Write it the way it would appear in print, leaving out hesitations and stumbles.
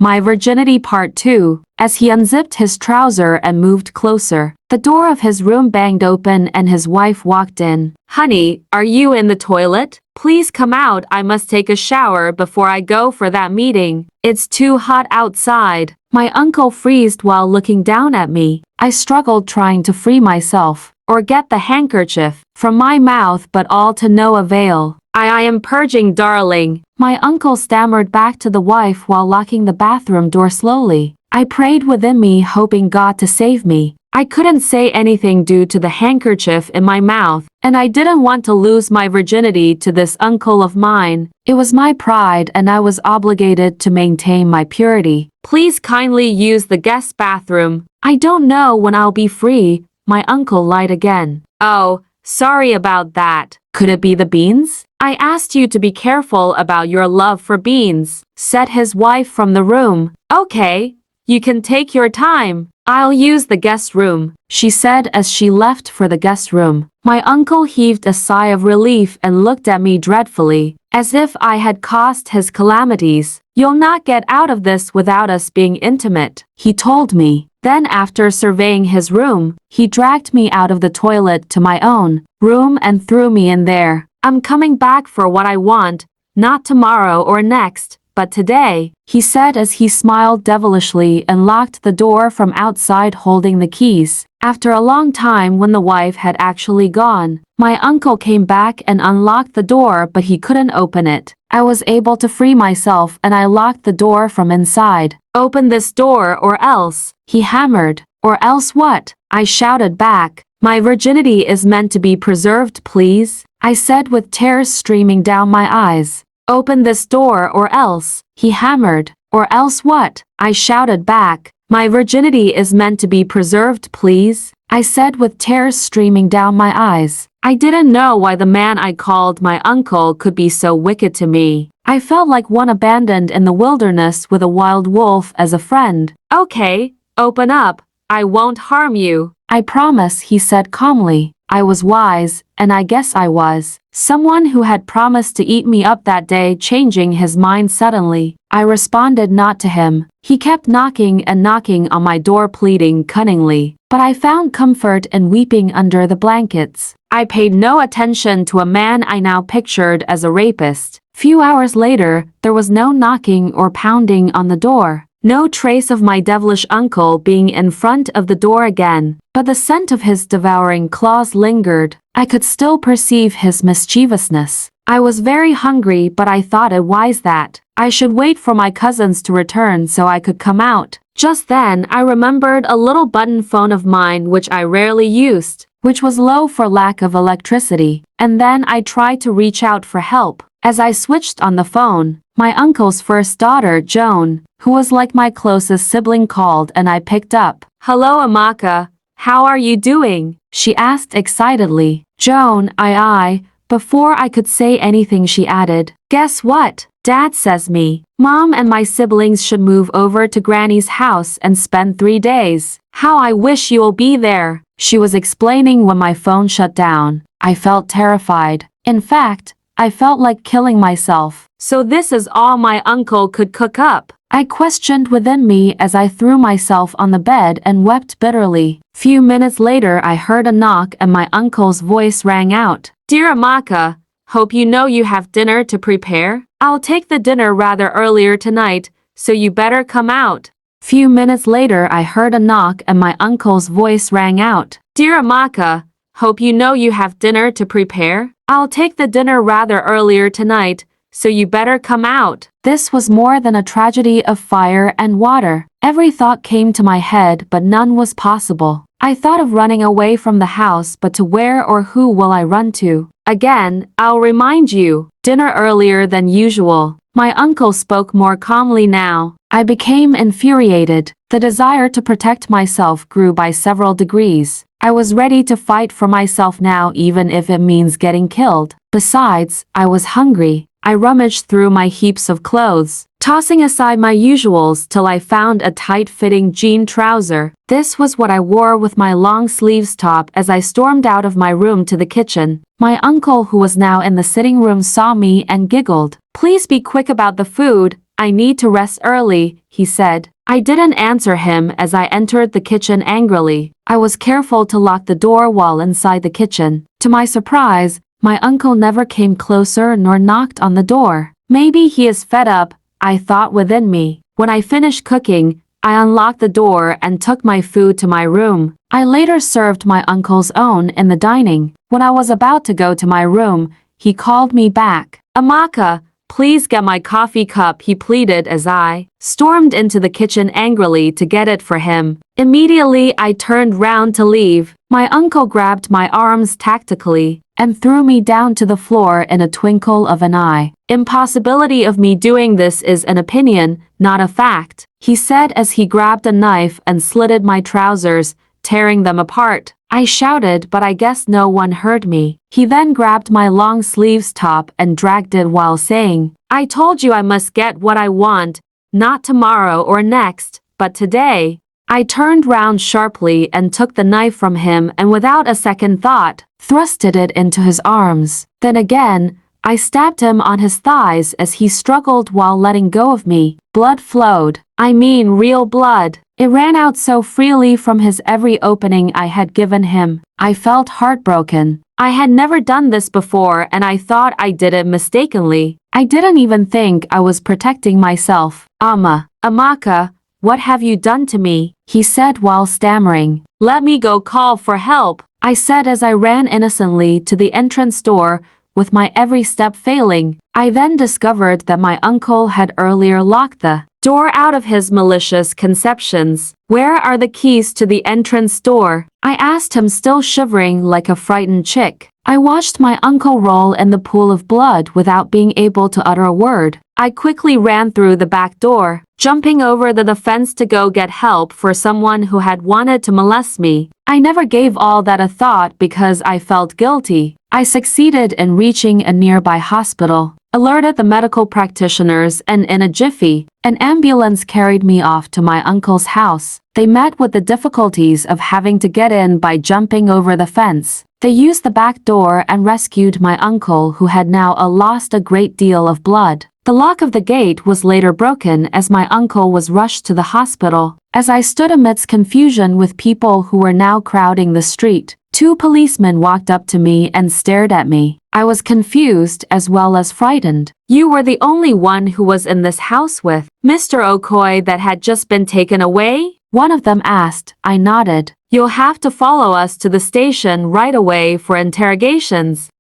My Virginity Part 2. As he unzipped his trouser and moved closer, the door of his room banged open and his wife walked in. Honey, are you in the toilet? Please come out. I must take a shower before I go for that meeting. It's too hot outside. My uncle freezed while looking down at me. I struggled trying to free myself, or get the handkerchief, from my mouth, but all to no avail. I am purging, darling. My uncle stammered back to the wife while locking the bathroom door slowly. I prayed within me, hoping God to save me. I couldn't say anything due to the handkerchief in my mouth, and I didn't want to lose my virginity to this uncle of mine. It was my pride and I was obligated to maintain my purity. Please kindly use the guest bathroom. I don't know when I'll be free. My uncle lied again. Oh, sorry about that. Could it be the beans? I asked you to be careful about your love for beans, said his wife from the room. Okay, you can take your time. I'll use the guest room, she said as she left for the guest room. My uncle heaved a sigh of relief and looked at me dreadfully, as if I had caused his calamities. You'll not get out of this without us being intimate, he told me. Then after surveying his room, he dragged me out of the toilet to my own room and threw me in there. I'm coming back for what I want, not tomorrow or next, but today, he said as he smiled devilishly and locked the door from outside holding the keys. After a long time when the wife had actually gone, my uncle came back and unlocked the door, but he couldn't open it. I was able to free myself and I locked the door from inside. Open this door or else, he hammered. Or else what? I shouted back. My virginity is meant to be preserved, please, I said with tears streaming down my eyes. Open this door or else, he hammered. Or else what? I shouted back. My virginity is meant to be preserved, please, I said with tears streaming down my eyes. I didn't know why the man I called my uncle could be so wicked to me. I felt like one abandoned in the wilderness with a wild wolf as a friend. Okay, open up. I won't harm you. I promise, he said calmly. I was wise, and I guess I was. Someone who had promised to eat me up that day changing his mind suddenly. I responded not to him. He kept knocking and knocking on my door, pleading cunningly. But I found comfort in weeping under the blankets. I paid no attention to a man I now pictured as a rapist. Few hours later, there was no knocking or pounding on the door. No trace of my devilish uncle being in front of the door again, but the scent of his devouring claws lingered. I could still perceive his mischievousness. I was very hungry, but I thought it wise that I should wait for my cousins to return so I could come out. Just then, I remembered a little button phone of mine which I rarely used, which was low for lack of electricity, and then I tried to reach out for help. As I switched on the phone, my uncle's first daughter, Joan, who was like my closest sibling, called and I picked up. Hello, Amaka. How are you doing? She asked excitedly. Joan, Before I could say anything, she added, guess what? Dad says me, Mom and my siblings should move over to Granny's house and spend 3 days. How I wish you'll be there. She was explaining when my phone shut down. I felt terrified. In fact, I felt like killing myself. So this is all my uncle could cook up? I questioned within me as I threw myself on the bed and wept bitterly. Few minutes later, I heard a knock and my uncle's voice rang out. Dear Amaka, hope you know you have dinner to prepare. I'll take the dinner rather earlier tonight, so you better come out. Few minutes later, I heard a knock and my uncle's voice rang out. Dear Amaka, hope you know you have dinner to prepare. I'll take the dinner rather earlier tonight, so you better come out. This was more than a tragedy of fire and water. Every thought came to my head, but none was possible. I thought of running away from the house, but to where or who will I run to? Again, I'll remind you, dinner earlier than usual. My uncle spoke more calmly now. I became infuriated. The desire to protect myself grew by several degrees. I was ready to fight for myself now, even if it means getting killed. Besides, I was hungry. I rummaged through my heaps of clothes, tossing aside my usuals till I found a tight-fitting jean trouser. This was what I wore with my long sleeves top as I stormed out of my room to the kitchen. My uncle, who was now in the sitting room, saw me and giggled. Please be quick about the food. I need to rest early, he said. I didn't answer him as I entered the kitchen angrily. I was careful to lock the door while inside the kitchen. To my surprise, my uncle never came closer nor knocked on the door. Maybe he is fed up, I thought within me. When I finished cooking, I unlocked the door and took my food to my room. I later served my uncle's own in the dining. When I was about to go to my room, he called me back. Amaka, please get my coffee cup, he pleaded as I stormed into the kitchen angrily to get it for him. Immediately I turned round to leave. My uncle grabbed my arms tactically and threw me down to the floor in a twinkle of an eye. Impossibility of me doing this is an opinion, not a fact, he said as he grabbed a knife and slitted my trousers, tearing them apart. I shouted, but I guess no one heard me. He then grabbed my long sleeves top and dragged it while saying, I told you I must get what I want, not tomorrow or next, but today. I turned round sharply and took the knife from him and without a second thought, thrusted it into his arms. Then again, I stabbed him on his thighs as he struggled while letting go of me. Blood flowed. I mean real blood. It ran out so freely from his every opening I had given him. I felt heartbroken. I had never done this before and I thought I did it mistakenly. I didn't even think I was protecting myself. Amaka, what have you done to me? He said while stammering. Let me go call for help, I said as I ran innocently to the entrance door, with my every step failing. I then discovered that my uncle had earlier locked the door out of his malicious conceptions. Where are the keys to the entrance door? I asked him, still shivering like a frightened chick. I watched my uncle roll in the pool of blood without being able to utter a word. I quickly ran through the back door, jumping over the fence to go get help for someone who had wanted to molest me. I never gave all that a thought because I felt guilty. I succeeded in reaching a nearby hospital, alerted the medical practitioners, and in a jiffy, an ambulance carried me off to my uncle's house. They met with the difficulties of having to get in by jumping over the fence. They used the back door and rescued my uncle, who had now lost a great deal of blood. The lock of the gate was later broken as my uncle was rushed to the hospital. As I stood amidst confusion with people who were now crowding the street, 2 policemen walked up to me and stared at me. I was confused as well as frightened. You were the only one who was in this house with Mr. Okoye that had just been taken away? One of them asked. I nodded. You'll have to follow us to the station right away for interrogations.